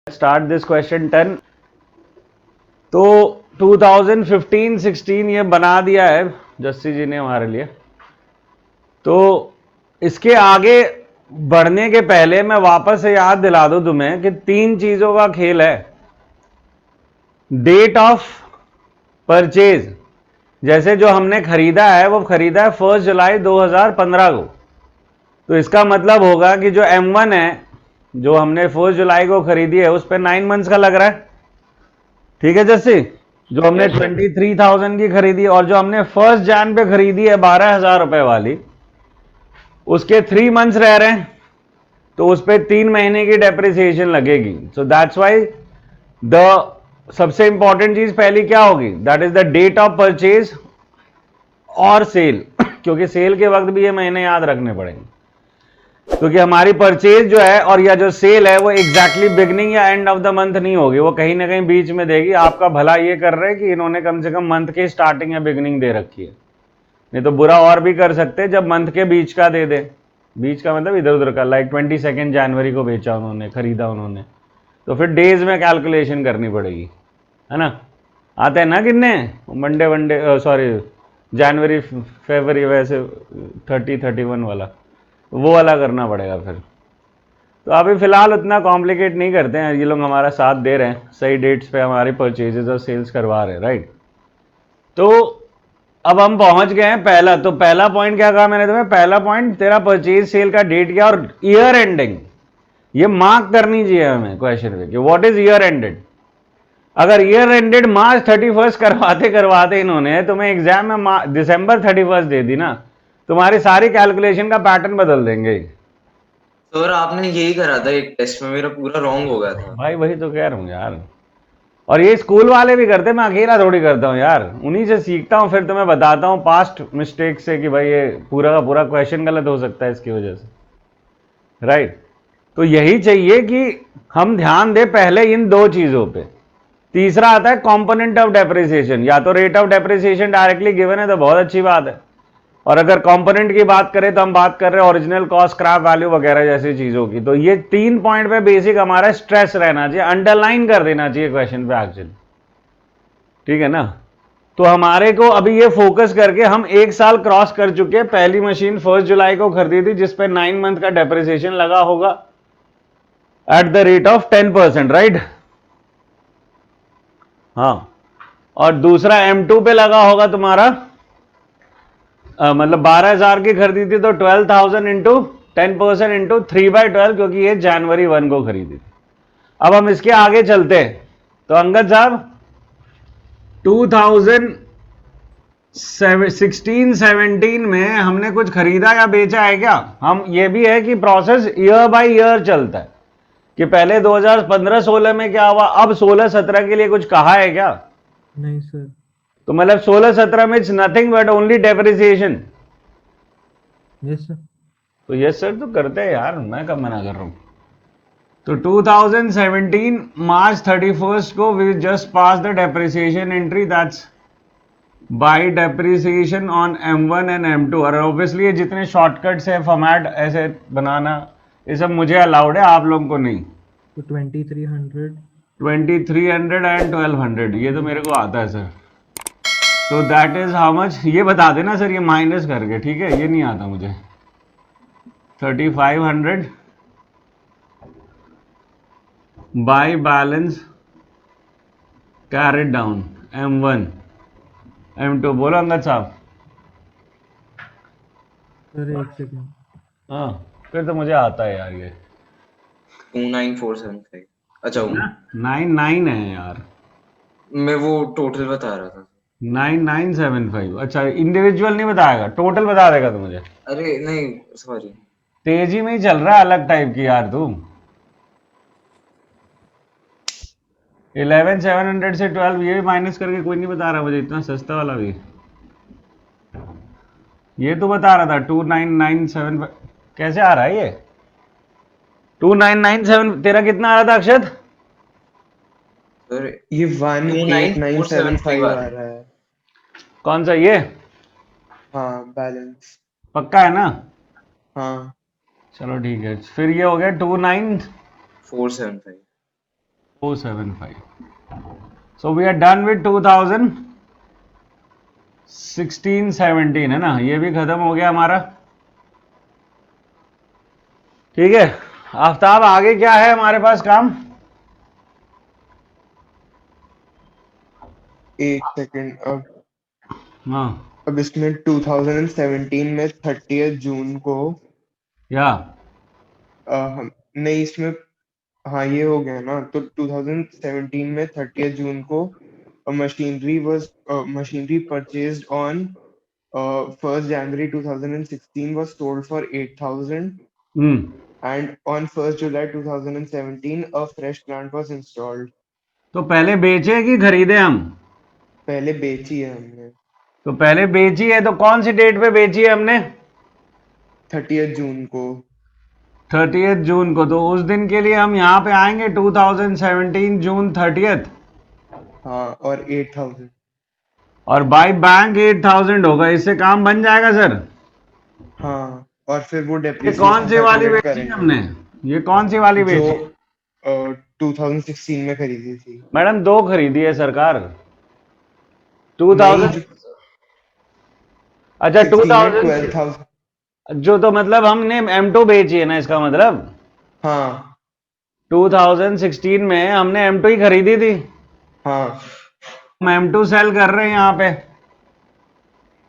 Start this question 10। तो 2015-16 ये बना दिया है जस्सी जी ने हमारे लिए। तो इसके आगे बढ़ने के पहले मैं वापस से याद दिला दूं तुम्हें कि 3 चीजों का खेल है। डेट ऑफ परचेज, जैसे जो हमने खरीदा है वो खरीदा है 1 जुलाई 2015 को। तो इसका मतलब होगा कि जो M1 है जो हमने 1 जुलाई को खरीदी है उस पर 9 मंथ्स का लग रहा है। ठीक है जस्सी, जो हमने 23,000 की खरीदी और जो हमने 1 जन पे खरीदी है 12,000 रुपए वाली, उसके 3 मंथ्स रह रहे हैं, तो उस पर 3 महीने की डेप्रिसिएशन लगेगी। सो दैट्स वाई द सबसे इंपॉर्टेंट चीज पहली क्या होगी, that is the date of purchase और सेल क्योंकि सेल के वक्त भी ये महीने याद रखने पड़ेंगे, क्योंकि हमारी परचेज जो है और या जो सेल है वो एग्जैक्टली बिगनिंग या एंड ऑफ द मंथ नहीं होगी, वो कहीं ना कहीं बीच में देगी। आपका भला ये कर रहे हैं कि इन्होंने कम से कम मंथ के स्टार्टिंग या बिगनिंग दे रखी है, नहीं तो बुरा और भी कर सकते जब मंथ के बीच का दे दे। बीच का मतलब इधर उधर का, लाइक 22 जनवरी को बेचा उन्होंने, खरीदा उन्होंने, तो फिर डेज में कैलकुलेशन करनी पड़ेगी, है ना। आते हैं ना कितने मंडे वनडे, सॉरी जनवरी फरवरी, वैसे 30-31 वाला, वो वाला करना पड़ेगा फिर। तो अभी फिलहाल उतना कॉम्प्लिकेट नहीं करते हैं, ये लोग हमारा साथ दे रहे हैं, सही डेट्स पे हमारी परचेजेस और सेल्स करवा रहे हैं, राइट। तो अब हम पहुंच गए हैं पहला, तो पहला पॉइंट क्या कहा मैंने तुम्हें, पहला पॉइंट तेरा परचेज सेल का डेट क्या और ईयर एंडिंग, ये मार्क करनी चाहिए हमें क्वेश्चन में कि व्हाट इज ईयर एंडेड। अगर ईयर एंडेड मार्च 31 करवाते करवाते इन्होंने तुम्हें एग्जाम में दिसंबर 31 दे दी ना, तुम्हारी सारी कैलकुलेशन का पैटर्न बदल देंगे। सर आपने यही करा था एक टेस्ट में, मेरा पूरा रॉन्ग हो गया था। भाई वही तो कह रहा हूँ यार, और ये स्कूल वाले भी करते, मैं अकेला थोड़ी करता हूँ यार, उन्हीं से सीखता हूँ, फिर तुम्हें बताता हूँ पास्ट मिस्टेक से कि भाई ये पूरा का पूरा क्वेश्चन गलत हो सकता है इसकी वजह से, राइट। तो यही चाहिए कि हम ध्यान दें पहले इन 2 चीजों पे। तीसरा आता है कंपोनेंट ऑफ डेप्रिसिएशन, या तो rate of depreciation directly given है तो बहुत अच्छी बात है, और अगर कंपोनेंट की बात करें तो हम बात कर रहे हैं ओरिजिनल कॉस्ट, स्क्रैप वैल्यू वगैरह जैसी चीजों की। तो ये 3 पॉइंट पे बेसिक हमारा स्ट्रेस रहना चाहिए, अंडरलाइन कर देना चाहिए क्वेश्चन पे एक्चुअली, ठीक है ना। तो हमारे को अभी ये फोकस करके हम 1 साल क्रॉस कर चुके हैं, पहली मशीन 1 जुलाई को खरीदी थी जिसपे 9 मंथ का डेप्रिसिएशन लगा होगा at the rate of 10%, right. हाँ, और दूसरा M2 पे लगा होगा तुम्हारा, मतलब 12,000 की खरीदी थी तो 12,000 इंटू 10% इंटू 3/12, क्योंकि ये जनवरी 1 को खरीदी थी। अब हम इसके आगे चलते हैं, तो अंगद साहब 2016-17 में हमने कुछ खरीदा या बेचा है क्या। हम ये भी है कि प्रोसेस ईयर बाय ईयर चलता है, कि पहले 2015-16 में क्या हुआ, अब 16-17 के लिए कुछ कहा है क्या। नहीं सर। तो मतलब 16-17 में it's nothing but only depreciation. Yes sir. तो यस सर तो करते हैं यार, मैं कब मना कर रहा हूं। तो 2017 मार्च 31 को we just pass the depreciation entry, that's by depreciation on M1 and M2। और ऑब्वियसली ये जितने शॉर्टकट्स है फॉर्मेट ऐसे बनाना, ये सब मुझे अलाउड है, आप लोगों को नहीं। तो 2300। 2300 एंड 1200 ये तो मेरे को आता है सर। तो दैट इज हाउ मच, ये बता देना सर ये माइनस करके, ठीक है, ये नहीं आता मुझे। 3500 by balance carried down M1 M2। बोलो अंगद साहब। सर एक सेकंड। हाँ, फिर तो मुझे आता है यार ये 29475। अच्छा ना, 99 है यार, मैं वो टोटल बता रहा था। 9975। अच्छा इंडिविजुअल नहीं बताएगा, टोटल बता देगा तो मुझे। अरे नहीं सॉरी। तेजी में ही चल रहा है अलग टाइप की यार तू। 11,700 से 12 ये भी माइनस करके कोई नहीं बता रहा मुझे, इतना सस्ता वाला भी ये तो बता रहा था 2997। कैसे आ रहा है ये 2997, तेरा कितना आ रहा था अक्षत। सर ये 18975 29475 आ रहा है। कौन सा ये, हाँ बैलेंस। पक्का है ना। हाँ चलो ठीक है, फिर ये हो गया 29 475। 475. So we are done with 2016-17 है ना, ये भी खत्म हो गया हमारा। ठीक है, आफ्ताब आगे क्या है हमारे पास काम? एक सेकंड। हाँ अब इसमें 2017 में 30 जून को या नहीं, इसमें हाँ ये हो गया ना। तो 2017 में 30 जून को machinery purchased on 1st January 2016 was sold for 8,000, and on 1st July 2017 a fresh plant was installed. तो पहले बेचे कि खरीदे हम? पहले बेची है हमने तो पहले बेची है, तो कौन सी डेट पे बेची है हमने? 30 जून को। 30 जून को, तो उस दिन के लिए हम यहाँ पे आएंगे 2017 जून 30। हाँ, और 8,000। और बाय बैंक 8,000 होगा, इससे काम बन जाएगा सर? हाँ, और फिर वो ये डेप्रिसिएशन कौन सी वाली कैलकुलेट बेची करेंगे हमने? ये कौन सी वाली जो बेची? 2016 में खरीदी थी। मैडम दो खरीदी है सरकार। नहीं, 2000, अच्छा 16 में 2000 12,000। जो, तो मतलब हमने M2 बेची है ना, इसका मतलब हाँ 2016 में हमने M2 ही खरीदी थी। हाँ हम M2 सेल कर रहे हैं यहाँ पे,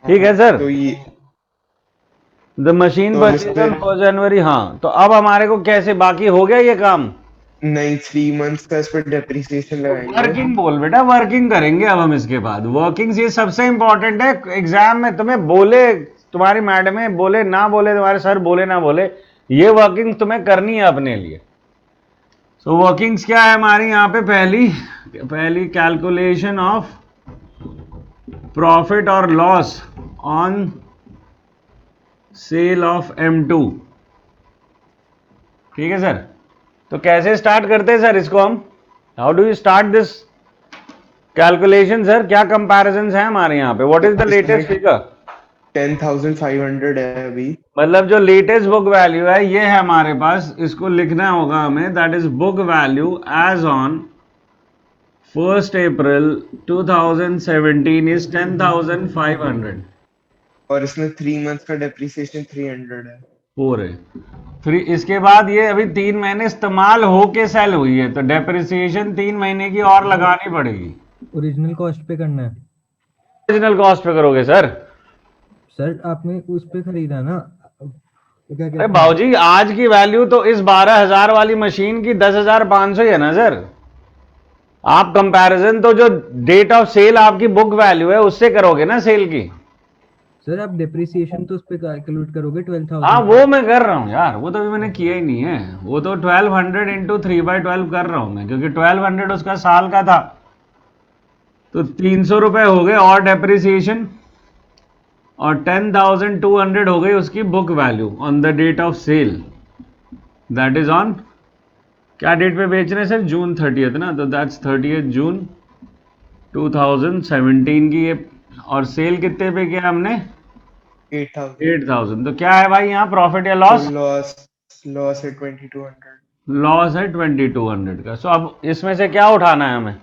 ठीक है सर? तो ये द मशीन तो परचेज इसमें- ऑन 1 जनवरी। हाँ, तो अब हमारे को कैसे बाकी हो गया ये काम? नहीं, 3 मंथ्स का इस पर डेप्रिसिएशन लगाएंगे। वर्किंग बोल बेटा, वर्किंग करेंगे अब हम इसके बाद। वर्किंग ये सबसे इंपॉर्टेंट है। एग्जाम में तुम्हें बोले, तुम्हारी मैडम बोले ना बोले, तुम्हारे सर बोले ना बोले, ये वर्किंग तुम्हें करनी है अपने लिए। सो वर्किंग्स क्या है हमारी यहाँ पे? पहली कैलकुलेशन ऑफ प्रॉफिट और loss on sale of M2। ठीक है सर, तो कैसे स्टार्ट करते हैं सर इसको हम? How do you start this calculation sir? क्या कंपैरिजन है हमारे यहाँ पे? What is the latest figure? 10,500 है अभी। मतलब जो लेटेस्ट बुक वैल्यू है ये है हमारे पास, इसको लिखना होगा हमें। That is book value as on 1st April 2017 is 10,500। और इसमें 3 मंथ्स का डेप्रिसिएशन 300 है। पूरे फिर इसके बाद ये अभी 3 महीने इस्तेमाल होके सेल हुई है, तो डेप्रिसिएशन 3 महीने की और लगानी पड़ेगी। ओरिजिनल कॉस्ट पे करना है ओरिजिनल कॉस्ट पे करोगे सर? सर। आपने उस पे खरीदा ना, क्या अरे कहते हैं? भाऊजी, आज की वैल्यू तो इस 12,000 वाली मशीन की 10,500 ही है ना सर। आप कंपैरिजन तो जो डेट ऑफ सेल आपकी बुक वैल्यू है उससे करोगे ना सेल की। सर आप डेप्रिसिएशन तो उस पे कैलकुलेट करोगे 12,000। हाँ वो मैं कर रहा हूँ यार, वो तो अभी मैंने किया ही नहीं है। वो तो 1200 इंटू 3/12 कर रहा हूँ मैं, क्योंकि 1200 उसका साल का था, तो 300 रुपए हो गए और डेप्रिसिएशन, और 10,200 हो गई उसकी book value on the date of sale. That is on क्या डेट पे बेच रहे हैं सर? जून 30 ना, तो दैट्स 30 जून 2017 की ये। और सेल कितने पे किया हमने? 8,000। तो क्या है भाई यहाँ, प्रॉफिट या लॉस? लॉस है 2,200। लॉस है 2,200 का। सो अब इसमें से क्या उठाना है हमें?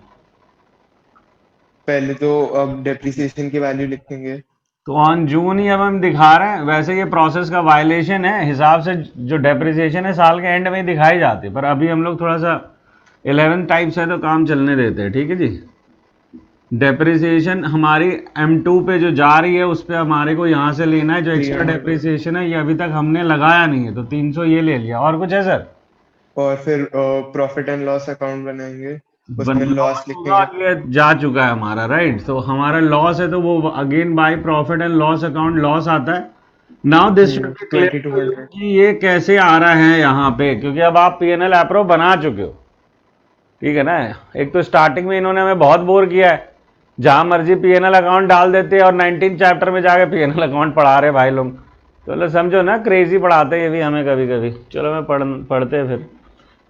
पहले तो अब डेप्रिसिएशन की वैल्यू लिखेंगे। तो ऑन जून ही अब हम दिखा रहे हैं। वैसे ये प्रोसेस का वायलेशन है, हिसाब से जो डेप्रिसिएशन है साल के एंड में ही दिखाई जाती है, पर अभी हम लोग थोड़ा सा 11 टाइप्स है तो काम चलने देते हैं। ठीक है जी। डेप्रिसिएशन हमारी M2 पे जो जा रही है उस पर हमारे को यहाँ से लेना है। जो एक्स्ट्रा डेप्रिसिएशन है ये अभी तक हमने लगाया नहीं है, तो 300 ये ले लिया। और कुछ है सर? और फिर प्रॉफिट एंड लॉस अकाउंट बनाएंगे, उसमें लॉस लिखेंगे। ये जा चुका है हमारा, राइट? तो हमारा लॉस है तो वो again by profit and loss account loss आता है। Now this should be clear 2,200। कि ये कैसे आ रहा है यहाँ पे, क्योंकि अब आप P&L अप्रो बना चुके हो। ठीक है ना? एक तो स्टार्टिंग में इन्होंने हमें बहुत बोर किया है, जहां मर्जी P&L अकाउंट डाल देते हैं और 19 चैप्टर में जाके P&L अकाउंट पढ़ा रहे भाई लोग। तो समझो ना, क्रेजी पढ़ाते हैं ये भी हमें कभी कभी। चलो मैं पढ़ते हैं फिर।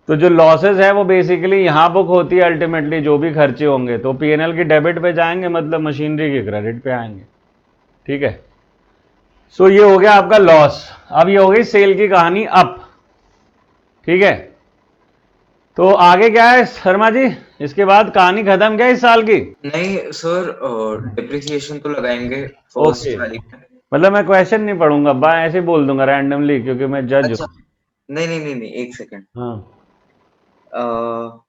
तो जो लॉसेज है वो बेसिकली यहाँ बुक होती है अल्टीमेटली, जो भी खर्चे होंगे तो P&L की डेबिट पे जाएंगे, मतलब मशीनरी के क्रेडिट पे आएंगे। ठीक है। सो ये हो गया आपका लॉस। अब ये हो गई सेल की कहानी अप। ठीक है। तो आगे क्या है शर्मा जी, इसके बाद कहानी खत्म क्या इस साल की? नहीं सर, डिप्रिसिएशन तो लगाएंगे ओके, फर्स्ट वाली में। मतलब मैं क्वेश्चन नहीं पढ़ूंगा, बा ऐसे ही बोल दूंगा रैंडमली क्योंकि मैं जज अच्छा, हूँ। नहीं नहीं नहीं नहीं, एक सेकंड। हाँ, 1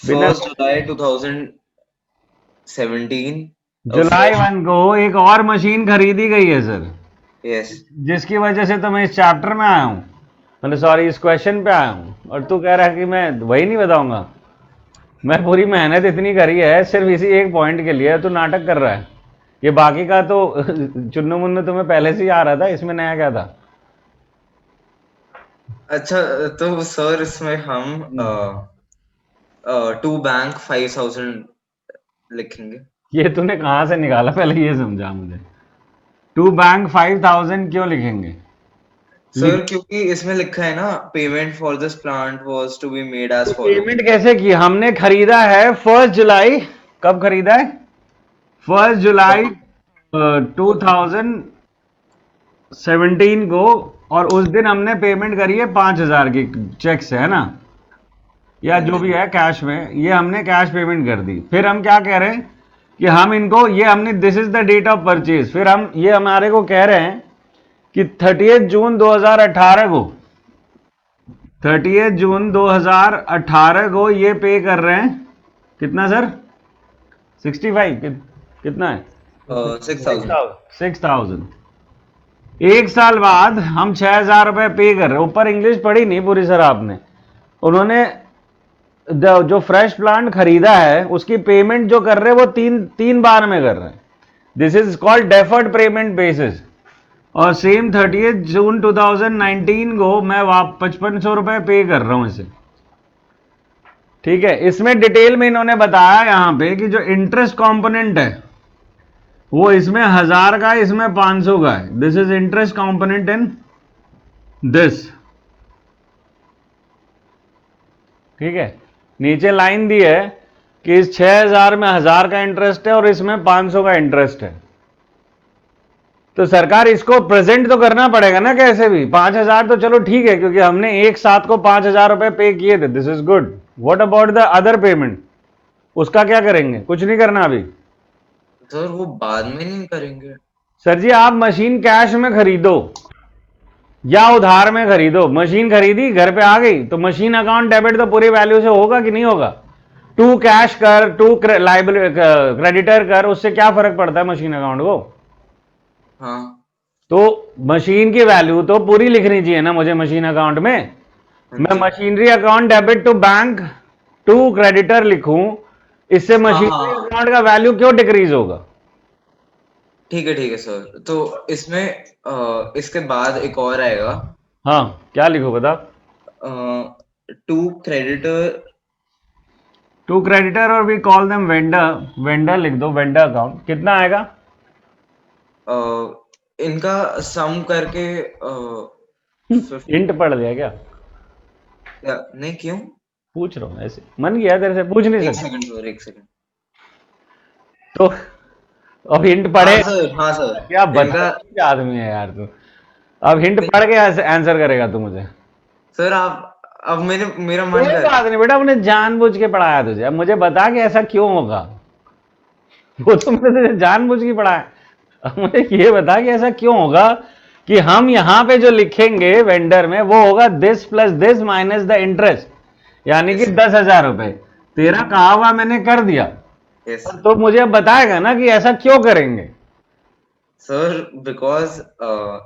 बिना जुलाई 2017 जुलाई 1 को एक और मशीन खरीदी गई है सर, यस। जिसकी वजह से तो मैं इस चैप्टर में आया हूँ, मतलब सॉरी इस क्वेश्चन पे आया हूँ, और तू कह रहा है कि मैं वही नहीं बताऊंगा। मैं पूरी मेहनत इतनी करी है सिर्फ इसी एक पॉइंट के लिए, तू नाटक कर रहा है। ये बाकी का तो चुन्नू मुन्नू तुम्हें पहले से ही आ रहा था, इसमें नया क्या था? अच्छा, तो सर इसमें हम टू बैंक 5000 लिखेंगे। ये तूने कहाँ से निकाला, पहले ये समझा मुझे। टू बैंक 5000 क्यों लिखेंगे? सर क्योंकि इसमें लिखा है ना, payment for this plant was to be made as follow. Payment कैसे की? हमने खरीदा है 1 जुलाई, कब खरीदा है? 1 जुलाई 2017 को, और उस दिन हमने पेमेंट करी है 5000 की चेक से, है ना, या जो भी है कैश में, ये हमने कैश पेमेंट कर दी। फिर हम क्या कह रहे हैं कि हम इनको, ये हमने this is the date of purchase, फिर हम ये हमारे को कह रहे हैं कि 30 जून 2018 को, 30 जून 2018 को ये पे कर रहे हैं, कितना सर? 65 कितना है? 6000। एक साल बाद हम 6000 रुपए पे कर रहे हैं। ऊपर इंग्लिश पढ़ी नहीं पूरी सर आपने। उन्होंने जो फ्रेश प्लांट खरीदा है उसकी पेमेंट जो कर रहे हैं वो तीन बार में कर रहे हैं। This is called deferred payment basis. और सेम 30 जून 2019 को मैं 5500 रुपए पे कर रहा हूं इसे, ठीक है। इसमें डिटेल में इन्होंने बताया यहां पे कि जो इंटरेस्ट कंपोनेंट है वो इसमें 1000 का है, इसमें 500 का है। This is interest component in this, ठीक है। नीचे लाइन दी है कि इस 6000 में 1000 का इंटरेस्ट है और इसमें 500 का इंटरेस्ट है। तो सरकार इसको प्रेजेंट तो करना पड़ेगा ना कैसे भी। 5000 तो चलो ठीक है क्योंकि हमने एक साथ को 5000 रुपए पे किए थे, this is good. What about the other payment, उसका क्या करेंगे? कुछ नहीं करना अभी सर वो बाद में नहीं करेंगे। सर जी। आप मशीन कैश में खरीदो या उधार में खरीदो, मशीन खरीदी घर पे आ गई तो मशीन अकाउंट डेबिट तो पूरी वैल्यू से होगा कि नहीं होगा? टू कैश कर, टू क्रेडिटर कर, उससे क्या फर्क पड़ता है मशीन अकाउंट को? हाँ तो मशीन की वैल्यू तो पूरी लिखनी चाहिए ना मुझे मशीन अकाउंट में। मैं machinery account debit to bank to creditor लिखूं, इससे मशीनरी अकाउंट का वैल्यू क्यों डिक्रीज होगा? ठीक है सर। तो इसमें इसके बाद एक और आएगा। हाँ, क्या लिखो बता? टू क्रेडिटर, टू क्रेडिटर और we call them vendor, vendor लिख दो, वेंडर अकाउंट। कितना आएगा? इनका सम करके हिंट पढ़ लिया क्या? नहीं, क्यों? पूछ रहा हूँ ऐसे, मन किया तेरे से, पूछ नहीं एक सकता सेकंड सर, एक सेकंड। तो। अब हिंट पढ़े? हाँ सर क्या बता आदमी है यार तू। अब हिंट पढ़ के आंसर करेगा तू मुझे? सर आप, अब मेरा मन कोई बात नहीं बेटा, हमने जानबूझ के पढ़ाया तुझे। अब मुझे बता कि ऐसा क्यों होगा। वो तो मैंने तुझे जानबूझ के पढ़ाया। अब मुझे ये बता कि ऐसा क्यों होगा कि हम यहां पे जो लिखेंगे वेंडर में वो होगा this plus this minus the interest, यानी कि 10,000 रुपए। तेरा कहा हुआ मैंने कर दिया। तो मुझे अब बताएगा ना कि ऐसा क्यों करेंगे? Sir because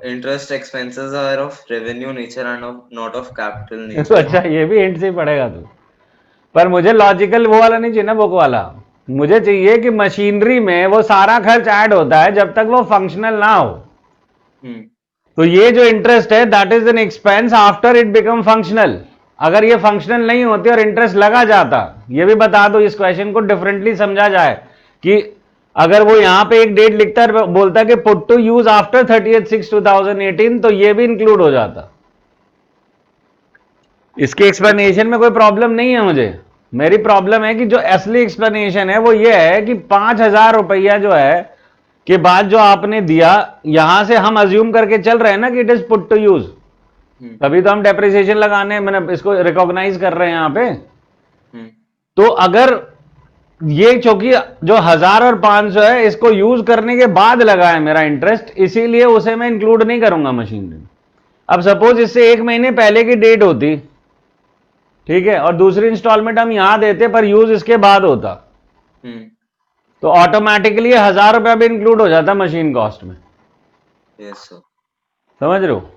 interest expenses are of revenue nature and not of capital तो नेचर। अच्छा, ये भी हिंट से ही पढ़ेगा तू। पर मुझे लॉजिकल वो वाला नहीं चाहिए ना, बुक वाला। मुझे चाहिए कि मशीनरी में वो सारा खर्च ऐड होता है जब तक वो फंक्शनल ना हो। तो ये जो इंटरेस्ट है that is an expense after it become functional. अगर ये फंक्शनल नहीं होती और इंटरेस्ट लगा जाता, ये भी बता दो, इस क्वेश्चन को डिफरेंटली समझा जाए कि अगर वो यहां पे एक डेट लिखता है, बोलता कि पुट टू यूज आफ्टर 30/6/2018, तो ये भी इंक्लूड हो जाता। इसके एक्सप्लेनेशन में कोई प्रॉब्लम नहीं है मुझे। मेरी प्रॉब्लम है कि जो असली एक्सप्लेनेशन है वो ये है कि 5000 रुपया जो है के बाद जो आपने दिया, यहां से हम अज्यूम करके चल रहे हैं ना कि it is put to use, तभी तो हम डेप्रिसिएशन लगाने, मैंने इसको रिकॉग्नाइज कर रहे हैं यहां पे। तो अगर ये चूंकि जो 1000 और 500 है इसको यूज करने के बाद लगा है मेरा इंटरेस्ट, इसीलिए उसे मैं इंक्लूड नहीं करूंगा मशीन में। अब सपोज इससे 1 महीने पहले की डेट होती, ठीक है, और दूसरी इंस्टॉलमेंट हम यहां देते पर यूज इसके बाद होता, तो ऑटोमेटिकली 1000 रुपया भी इंक्लूड हो जाता मशीन कॉस्ट में। Yes sir. समझ रहे हो?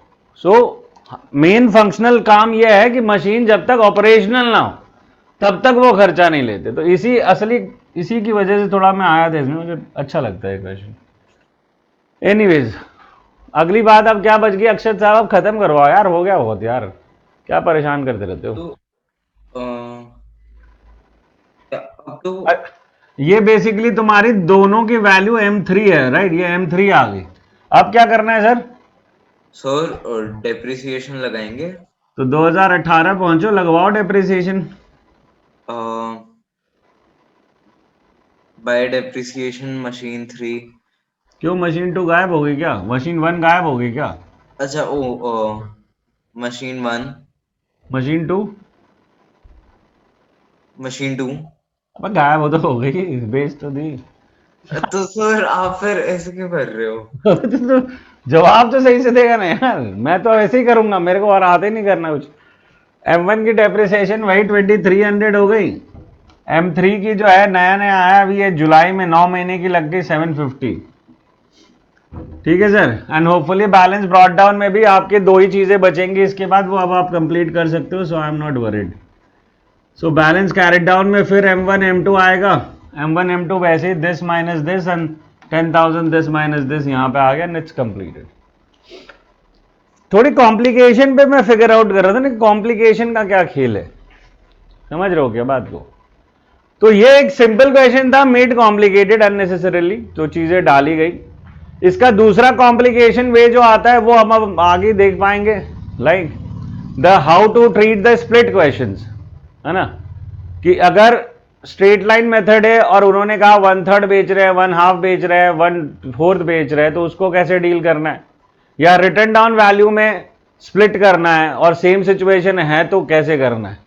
सो मेन फंक्शनल काम यह है कि मशीन जब तक ऑपरेशनल ना हो तब तक वो खर्चा नहीं लेते। तो इसी की वजह से थोड़ा मैं आया था इसमें, मुझे अच्छा लगता है क्वेश्चन। एनीवेज, अगली बात अब क्या बच गई अक्षत साहब, अब खत्म करवाओ यार, हो गया बहुत यार, क्या परेशान करते रहते हो। तो ये बेसिकली तुम्हारी दोनों की वैल्यू M3 है, राइट? ये M3 आ गई। अब क्या करना है सर? सर डेप्रिसिएशन लगाएंगे। तो 2018 पहुंचो, लगवाओ डेप्रिसिएशन। Bye depreciation machine 3। क्यों मशीन 2 गायब हो गई क्या? मशीन 1 गायब हो गई क्या? अच्छा मशीन 1, मशीन 2? मशीन 2। अब गायब हो गई, बेच तो दी। तो सर आप फिर ऐसे क्यों कर रहे हो? तो जवाब तो सही से देगा ना यार, मैं तो ऐसे ही करूंगा, मेरे को और आते नहीं करना कुछ। M1 की डेप्रिसिएशन वही 2300 हो गई। M3 की जो है नया नया आया अभी, ये जुलाई में 9 महीने की लग गई 750। ठीक है sir, and hopefully balance brought down में भी आपके 2 ही चीजें बचेंगी इसके बाद, वो अब आप कंप्लीट कर सकते हो। So I am not worried. So balance carried down में फिर M1 M2 आएगा। M1 M2 वैसे ही this minus this and 10,000 this minus this यहाँ पे आ गया, इट्स कंप्लीटेड। थोड़ी कॉम्प्लिकेशन पे मैं फिगर आउट कर रहा था ना, कॉम्प्लिकेशन का क्या खेल है, समझ रहे हो क्या बात को? तो ये एक सिंपल क्वेश्चन था, मेड कॉम्प्लिकेटेड अननेसेसरीली, जो चीजें डाली गई। इसका दूसरा कॉम्प्लिकेशन वे जो आता है वो हम अब आगे देख पाएंगे, like the how to treat the split questions, है ना? कि अगर स्ट्रेट लाइन मेथड है और उन्होंने कहा 1/3 बेच रहे हैं, 1/2 बेच रहे हैं, 1/4 बेच रहे हैं, तो उसको कैसे डील करना है? या रिटर्न डाउन वैल्यू में स्प्लिट करना है और सेम सिचुएशन है तो कैसे करना है?